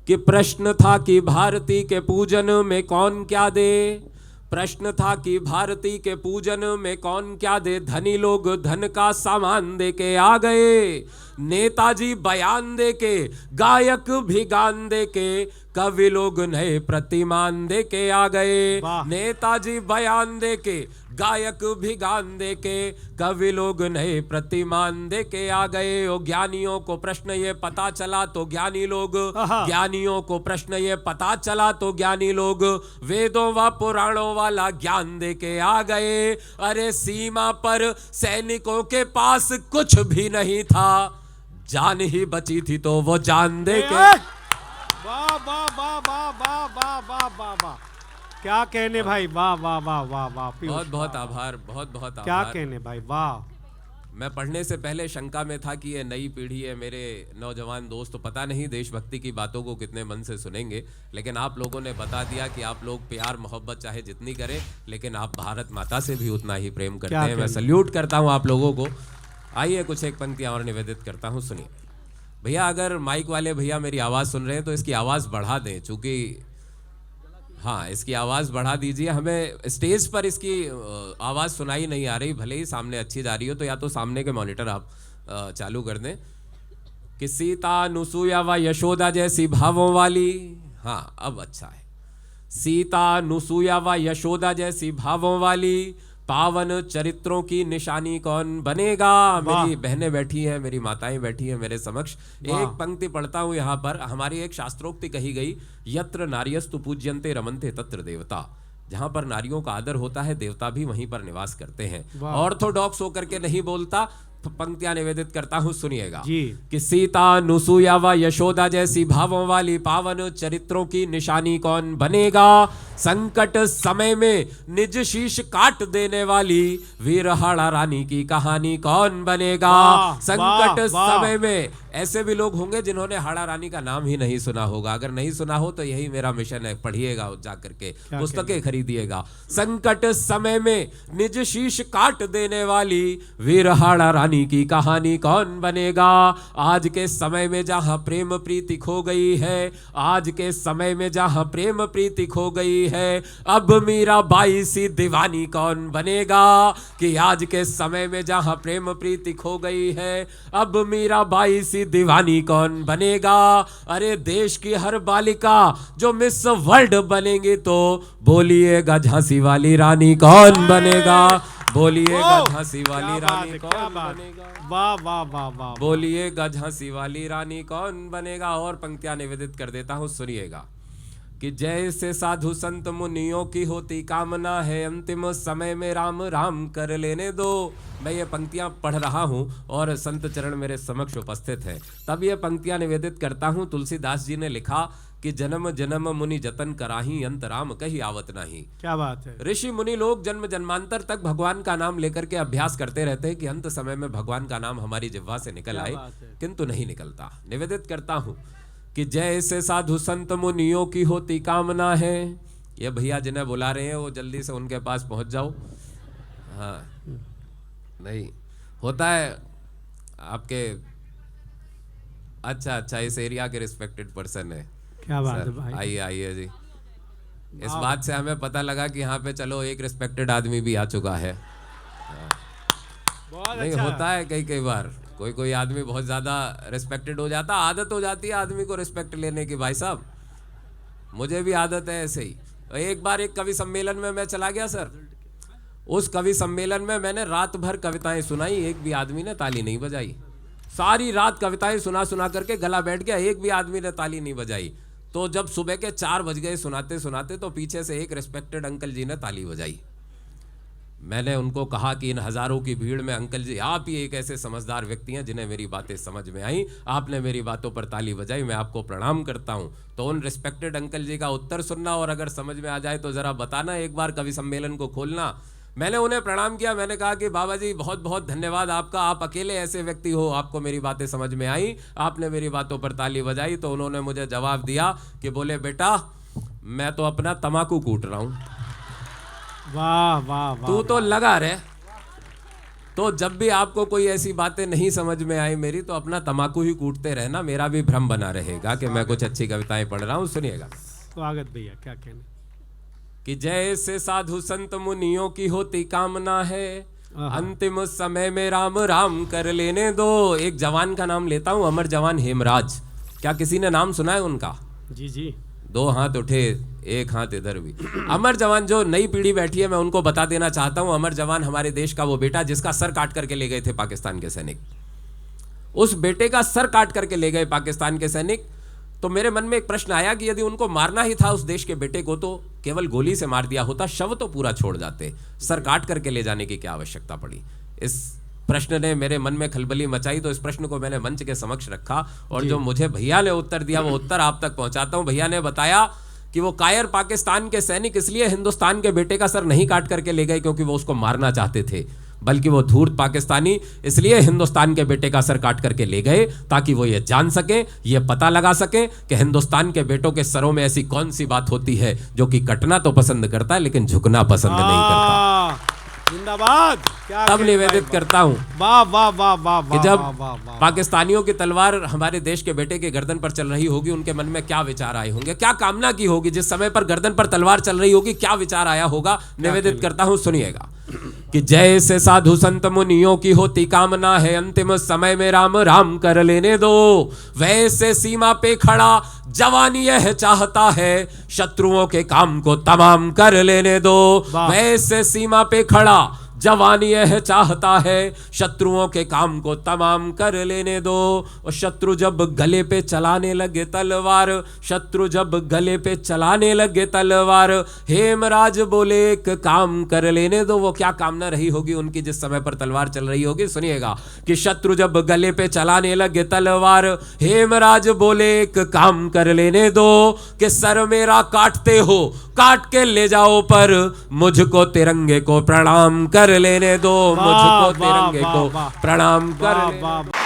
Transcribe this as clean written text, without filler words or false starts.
कि प्रश्न था कि भारती के पूजन में कौन क्या दे। प्रश्न था कि भारती के पूजन में कौन क्या दे। धनी लोग धन का सामान दे के आ गए, नेताजी बयान दे के, गायक भी गान दे के, कवि लोग नए प्रतिमान दे के आ गए। नेताजी बयान दे के, गायक भी गान दे के, कवि लोग नए प्रतिमान दे के आ गए। ओ ज्ञानियों को प्रश्न ये पता चला तो ज्ञानी लोग, ज्ञानियों को प्रश्न ये पता चला तो ज्ञानी लोग वेदों व पुराणों वाला ज्ञान दे के आ गए। अरे सीमा पर सैनिकों के पास कुछ भी नहीं था, जान ही बची थी तो वो जान दे के। वाह वाह वाह वाह वाह वाह वाह वाह वाह, क्या कहने भाई, वाह वाह वाह वाह वाह। बहुत बहुत आभार, बहुत बहुत आभार। क्या कहने भाई, वाह। मैं पढ़ने से पहले शंका में था कि ये नई पीढ़ी है, मेरे नौजवान दोस्त तो पता नहीं देशभक्ति की बातों को कितने मन से सुनेंगे, लेकिन आप लोगों ने बता दिया कि आप लोग प्यार मोहब्बत चाहे जितनी करें, लेकिन आप भारत माता से भी उतना ही प्रेम करते हैं। मैं सल्यूट करता हूँ आप लोगों को। आइए कुछ एक पंक्तियाँ और निवेदित करता हूँ, सुनिए। भैया अगर माइक वाले भैया मेरी आवाज़ सुन रहे हैं तो इसकी आवाज़ बढ़ा दें, चूँकि हाँ इसकी आवाज़ बढ़ा दीजिए। हमें स्टेज पर इसकी आवाज़ सुनाई नहीं आ रही, भले ही सामने अच्छी जा रही हो, तो या तो सामने के मॉनिटर आप चालू कर दें कि सीता अनुसुया व यशोदा जैसी भावों वाली। हाँ अब अच्छा है। सीता अनुसुया व यशोदा जैसी भावों वाली पावन चरित्रों की निशानी कौन बनेगा। मेरी बहनें बैठी हैं, मेरी माताएं बैठी हैं मेरे समक्ष। एक पंक्ति पढ़ता हूं यहाँ पर। हमारी एक शास्त्रोक्ति कही गई, यत्र नार्यस्तु पूज्यन्ते रमन्ते तत्र देवता। जहां पर नारियों का आदर होता है देवता भी वहीं पर निवास करते हैं। ऑर्थोडॉक्स होकर के नहीं बोलता, पंक्तियां निवेदित करता हूं, सुनिएगा कि सीता अनुसुया व यशोदा जैसी भावों वाली पावन चरित्रों की निशानी कौन बनेगा। संकट समय में निज शीश काट देने वाली वीरहाड़ा रानी की कहानी कौन बनेगा। संकट समय में ऐसे भी लोग होंगे जिन्होंने हाड़ा रानी का नाम ही नहीं सुना होगा। अगर नहीं सुना हो तो यही मेरा मिशन है, पढ़िएगा जाकर के, पुस्तकें खरीदिएगा। संकट समय में निज शीश काट देने वाली वीरहाड़ा रानी की कहानी कौन बनेगा। आज के समय में जहां प्रेम प्रीति खो गई है, आज के समय में जहां प्रेम प्रीति खो गई है, अब मीराबाई सी दीवानी कौन बनेगा। कि आज के समय में जहां प्रेम प्रीति खो गई है, अब मीराबाई सी दीवानी कौन बनेगा। अरे देश की हर बालिका जो मिस वर्ल्ड बनेंगी तो बोलिएगा झांसी वाली रानी कौन बनेगा। बोलिएगा झांसी वाली रानी कौन बनेगा। वाह वाह वाह वाह। बोलिएगा झांसी वाली रानी कौन बनेगा। और पंक्तियां निवेदित कर देता हूं, सुनिएगा कि जैसे साधु संत मुनियों की होती कामना है, अंतिम समय में राम राम कर लेने दो। मैं ये पंक्तियां पढ़ रहा हूं और संत चरण मेरे समक्ष उपस्थित हैं, तब ये पंक्तियां निवेदित करता हूं। तुलसीदास जी ने लिखा कि जन्म जन्म मुनि जतन कराही, अंत राम कहीं आवत नहीं। क्या बात है। ऋषि मुनि लोग जन्म जन्मांतर तक भगवान का नाम लेकर के अभ्यास करते रहते हैं कि अंत समय में भगवान का नाम हमारी जिह्वा से निकल आए, किंतु नहीं निकलता। निवेदित करता हूं कि जैसे साधु संत मुनियों की होती कामना है। ये भैया जिन्हें बुला रहे हैं वो जल्दी से उनके पास पहुंच जाओ। हाँ नहीं होता है आपके, अच्छा अच्छा इस एरिया के रिस्पेक्टेड पर्सन है। क्या बात है भाई। आइए आइए जी। इस बात से हमें पता लगा कि यहाँ पे चलो एक रिस्पेक्टेड आदमी भी आ चुका है। नहीं अच्छा। होता है कई बार कोई कोई आदमी बहुत ज़्यादा रिस्पेक्टेड हो जाता, आदत हो जाती है आदमी को रिस्पेक्ट लेने की। भाई साहब मुझे भी आदत है ऐसे ही। एक बार एक कवि सम्मेलन में मैं चला गया सर, उस कवि सम्मेलन में मैंने रात भर कविताएं सुनाई, एक भी आदमी ने ताली नहीं बजाई। सारी रात कविताएं सुना सुना करके गला बैठ गया, एक भी आदमी ने ताली नहीं बजाई। तो जब सुबह के 4 बज गए सुनाते सुनाते, तो पीछे से एक रिस्पेक्टेड अंकल जी ने ताली बजाई। मैंने उनको कहा कि इन हजारों की भीड़ में अंकल जी आप ही एक ऐसे समझदार व्यक्ति हैं जिन्हें मेरी बातें समझ में आई, आपने मेरी बातों पर ताली बजाई, मैं आपको प्रणाम करता हूं। तो उन रिस्पेक्टेड अंकल जी का उत्तर सुनना और अगर समझ में आ जाए तो जरा बताना, एक बार कवि सम्मेलन को खोलना। मैंने उन्हें प्रणाम किया, मैंने कहा कि बाबा जी बहुत बहुत धन्यवाद आपका, आप अकेले ऐसे व्यक्ति हो, आपको मेरी बातें समझ में आई, आपने मेरी बातों पर ताली बजाई। तो उन्होंने मुझे जवाब दिया कि बोले बेटा मैं तो अपना तम्बाकू कूट रहा हूं, वाह वाह वाह। तू तो लगा रहे, तो जब भी आपको कोई ऐसी बातें नहीं समझ में आई मेरी, तो अपना तमाकू ही कूटते रहना, मेरा भी भ्रम बना रहेगा कि मैं कुछ अच्छी कविताएं पढ़ रहा हूँ। सुनिएगा। स्वागत भैया, क्या कहने। कि जैसे साधु संत मुनियों की होती कामना है, अंतिम समय में राम राम कर लेने दो। एक जवान का नाम लेता हूं, अमर जवान हेमराज। क्या किसी ने नाम सुना है उनका? जी जी। 2 हाथ उठे, 1 हाथ इधर भी। अमर जवान, जो नई पीढ़ी बैठी है मैं उनको बता देना चाहता हूं, अमर जवान हमारे देश का वो बेटा जिसका सर काट करके ले गए थे पाकिस्तान के सैनिक। उस बेटे का सर काट करके ले गए पाकिस्तान के सैनिक। तो मेरे मन में एक प्रश्न आया कि यदि उनको मारना ही था उस देश के बेटे को, तो केवल गोली से मार दिया होता, शव तो पूरा छोड़ जाते, सर काट करके ले जाने की क्या आवश्यकता पड़ी। इस प्रश्न ने मेरे मन में खलबली मचाई, तो इस प्रश्न को मैंने मंच के समक्ष रखा और जो मुझे भैया ने उत्तर दिया वो उत्तर आप तक पहुंचाता हूं। भैया ने बताया कि वो कायर पाकिस्तान के सैनिक इसलिए हिंदुस्तान के बेटे का सर नहीं काट करके ले गए क्योंकि वो उसको मारना चाहते थे, बल्कि वो धूर्त पाकिस्तानी इसलिए हिंदुस्तान के बेटे का सर काट करके ले गए ताकि वो ये जान सके, ये पता लगा सके कि हिंदुस्तान के बेटों के सरों में ऐसी कौन सी बात होती है जो कि कटना तो पसंद करता है लेकिन झुकना पसंद नहीं करता। जिंदाबाद। क्या तब निवेदित करता हूं वाह वाह वाह वाह कि जब पाकिस्तानियों की तलवार हमारे देश के बेटे के गर्दन पर चल रही होगी, उनके मन में क्या विचार आए होंगे, क्या कामना की होगी। जिस समय पर गर्दन पर तलवार चल रही होगी क्या विचार आया होगा, निवेदित करता हूं, सुनिएगा। कि जैसे साधु संत मुनियों की होती कामना है, अंतिम समय में राम राम कर लेने दो, वैसे सीमा पे खड़ा जवानी यह चाहता है, शत्रुओं के काम को तमाम कर लेने दो। वैसे सीमा पे खड़ा जवानी यह चाहता है, शत्रुओं के काम को तमाम कर लेने दो। और शत्रु जब गले पे चलाने लगे तलवार, शत्रु जब गले पे चलाने लगे तलवार, हेमराज बोले एक काम कर लेने दो। वो क्या कामना रही होगी उनकी जिस समय पर तलवार चल रही होगी, सुनिएगा। कि शत्रु जब गले पे चलाने लगे तलवार, हेमराज बोले एक काम कर लेने दो, कि सर मेरा काटते हो काट के ले जाओ, पर मुझको तिरंगे को प्रणाम कर लेने दो, मुझको तिरंगे को प्रणाम कर लेने दो।